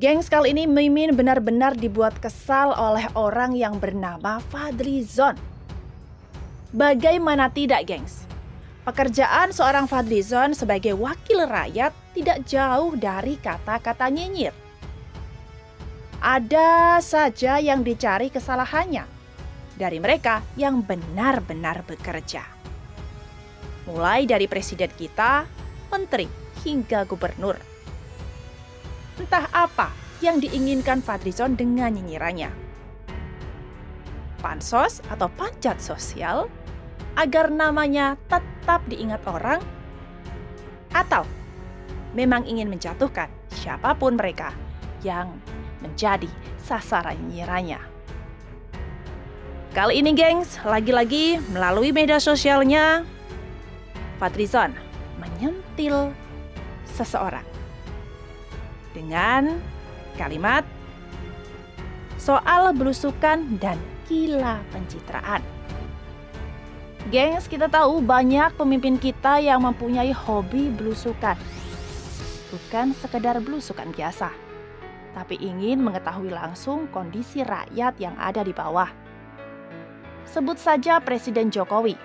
Gengs, kali ini Mimin benar-benar dibuat kesal oleh orang yang bernama Fadlizon. Bagaimana tidak, gengs? Pekerjaan seorang Fadlizon sebagai wakil rakyat tidak jauh dari kata-kata nyinyir. Ada saja yang dicari kesalahannya dari mereka yang benar-benar bekerja. Mulai dari presiden kita, menteri, hingga gubernur. Entah apa yang diinginkan Fadlizon dengan nyinyirannya. Pansos atau panjat sosial agar namanya tetap diingat orang, atau memang ingin menjatuhkan siapapun mereka yang menjadi sasaran nyinyirannya. Kali ini, gengs, lagi-lagi melalui media sosialnya, Fadlizon menyentil seseorang dengan kalimat soal belusukan dan gila pencitraan. Gengs, kita tahu banyak pemimpin kita yang mempunyai hobi belusukan. Bukan sekedar belusukan biasa, tapi ingin mengetahui langsung kondisi rakyat yang ada di bawah. Sebut saja Presiden Jokowi.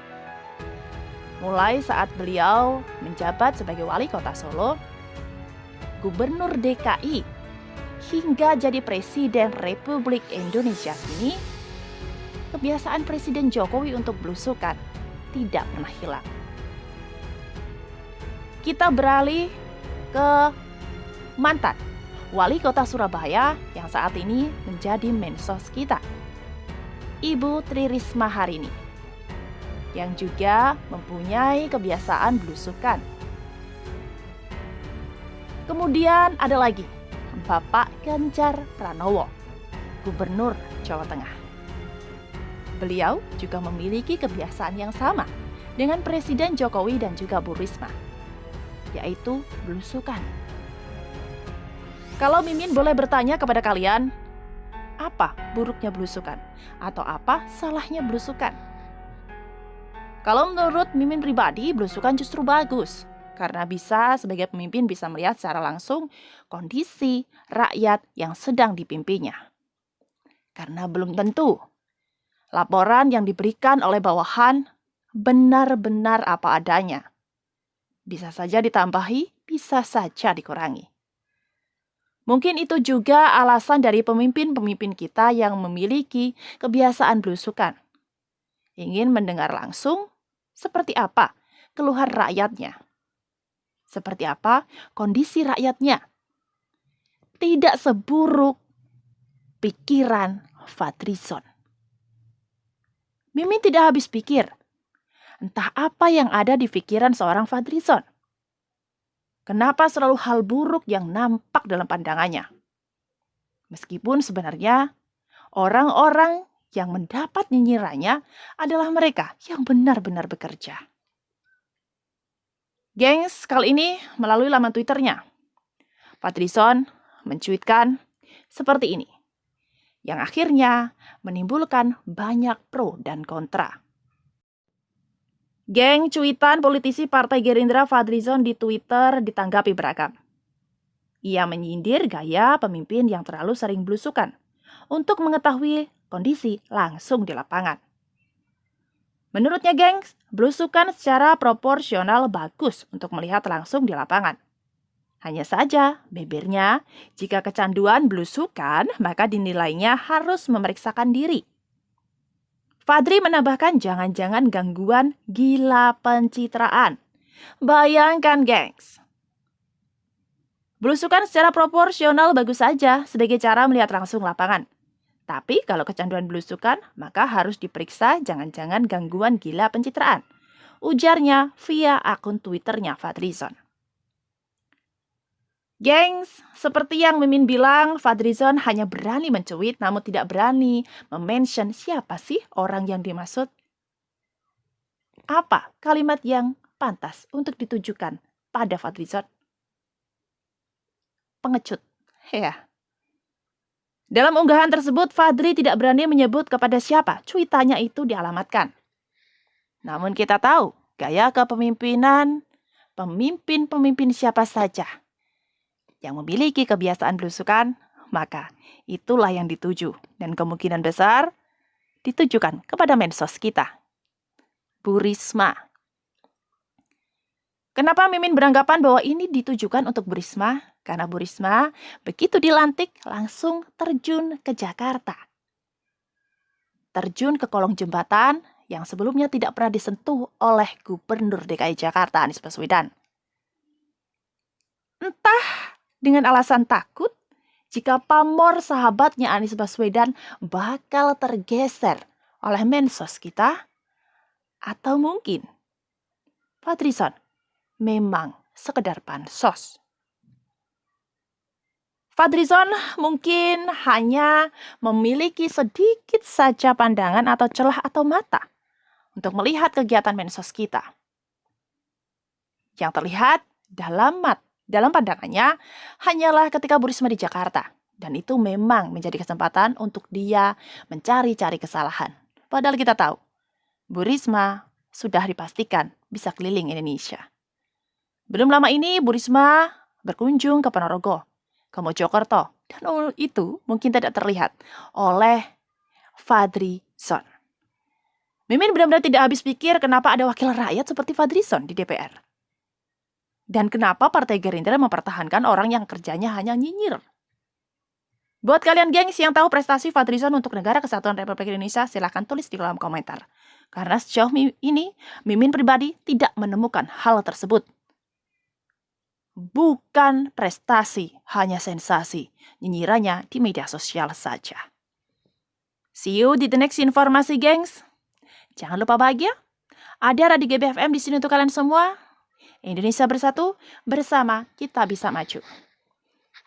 Mulai saat beliau menjabat sebagai wali kota Solo, Gubernur DKI, hingga jadi Presiden Republik Indonesia ini, kebiasaan Presiden Jokowi untuk belusukan tidak pernah hilang. Kita beralih ke mantan wali kota Surabaya yang saat ini menjadi mensos kita, Ibu Tri Risma hari ini, yang juga mempunyai kebiasaan belusukan. Kemudian ada lagi Bapak Ganjar Pranowo, Gubernur Jawa Tengah. Beliau juga memiliki kebiasaan yang sama dengan Presiden Jokowi dan juga Bu Risma, yaitu belusukan. Kalau Mimin boleh bertanya kepada kalian, apa buruknya belusukan? Atau apa salahnya belusukan? Kalau menurut Mimin pribadi, belusukan justru bagus. Karena bisa sebagai pemimpin bisa melihat secara langsung kondisi rakyat yang sedang dipimpinnya. Karena belum tentu laporan yang diberikan oleh bawahan benar-benar apa adanya. Bisa saja ditambahi, bisa saja dikurangi. Mungkin itu juga alasan dari pemimpin-pemimpin kita yang memiliki kebiasaan belusukan. Ingin mendengar langsung seperti apa keluhan rakyatnya. Seperti apa kondisi rakyatnya. Tidak seburuk pikiran Fadlizon. Mimin tidak habis pikir. Entah apa yang ada di pikiran seorang Fadlizon. Kenapa selalu hal buruk yang nampak dalam pandangannya? Meskipun sebenarnya orang-orang yang mendapat nyinyirannya adalah mereka yang benar-benar bekerja. Gengs, kali ini melalui laman Twitternya, Fadlizon mencuitkan seperti ini, yang akhirnya menimbulkan banyak pro dan kontra. Geng, cuitan politisi Partai Gerindra Fadlizon di Twitter ditanggapi beragam. Ia menyindir gaya pemimpin yang terlalu sering belusukan untuk mengetahui kondisi langsung di lapangan. Menurutnya, gengs, belusukan secara proporsional bagus untuk melihat langsung di lapangan. Hanya saja, bebernya, jika kecanduan belusukan, maka dinilainya harus memeriksakan diri. Fadri menambahkan jangan-jangan gangguan gila pencitraan. Bayangkan, gengs. Belusukan secara proporsional bagus saja sebagai cara melihat langsung lapangan. Tapi kalau kecanduan belusukan, maka harus diperiksa jangan-jangan gangguan gila pencitraan. Ujarnya via akun Twitternya Fadlizon. Gengs, seperti yang Mimin bilang, Fadlizon hanya berani mencuit namun tidak berani mention siapa sih orang yang dimaksud. Apa kalimat yang pantas untuk ditujukan pada Fadlizon? Pengecut, ya. Dalam unggahan tersebut, Fadli tidak berani menyebut kepada siapa cuitannya itu dialamatkan. Namun kita tahu, gaya kepemimpinan pemimpin-pemimpin siapa saja yang memiliki kebiasaan belusukan maka itulah yang dituju dan kemungkinan besar ditujukan kepada mensos kita, Bu Risma. Kenapa Mimin beranggapan bahwa ini ditujukan untuk Bu Risma? Karena Bu Risma begitu dilantik langsung terjun ke Jakarta. Terjun ke kolong jembatan yang sebelumnya tidak pernah disentuh oleh Gubernur DKI Jakarta Anies Baswedan. Entah dengan alasan takut jika pamor sahabatnya Anies Baswedan bakal tergeser oleh mensos kita, atau mungkin Fadlizon memang sekedar pansos. Fadlizon mungkin hanya memiliki sedikit saja pandangan atau celah atau mata untuk melihat kegiatan mensos kita. Yang terlihat dalam pandangannya hanyalah ketika Bu Risma di Jakarta. Dan itu memang menjadi kesempatan untuk dia mencari-cari kesalahan. Padahal kita tahu, Bu Risma sudah dipastikan bisa keliling Indonesia. Belum lama ini Bu Risma berkunjung ke Ponorogo, ke Mojokerto, dan itu mungkin tidak terlihat oleh Fadlizon. Mimin benar-benar tidak habis pikir kenapa ada wakil rakyat seperti Fadlizon di DPR. Dan kenapa Partai Gerindra mempertahankan orang yang kerjanya hanya nyinyir. Buat kalian gengs yang tahu prestasi Fadlizon untuk Negara Kesatuan Republik Indonesia, silahkan tulis di kolom komentar. Karena sejauh ini, Mimin pribadi tidak menemukan hal tersebut. Bukan prestasi, hanya sensasi. Nyinyirannya di media sosial saja. See you di the next informasi, gengs. Jangan lupa bahagia. Ada Radio GBFM di sini untuk kalian semua. Indonesia bersatu, bersama kita bisa maju.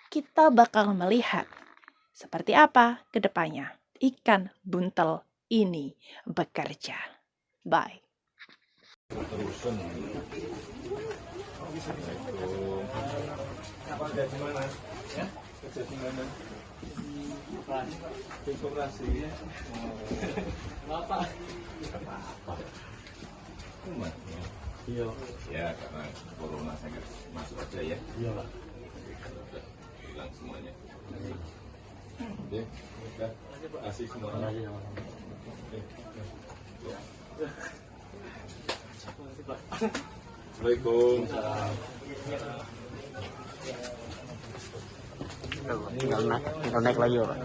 Kita bakal melihat seperti apa ke depannya ikan buntel ini bekerja. Bye. Kerja di mana? Ya? Kerja di mana? Di koperasi ya. Bapak. Apa? Kumat. Iya. Ya, karena corona saya masuk aja ya. Iya, Pak. Hilang semuanya. Oke, udah. Terima kasih semuanya. Assalamualaikum. Tinggal naik lagi, Pak.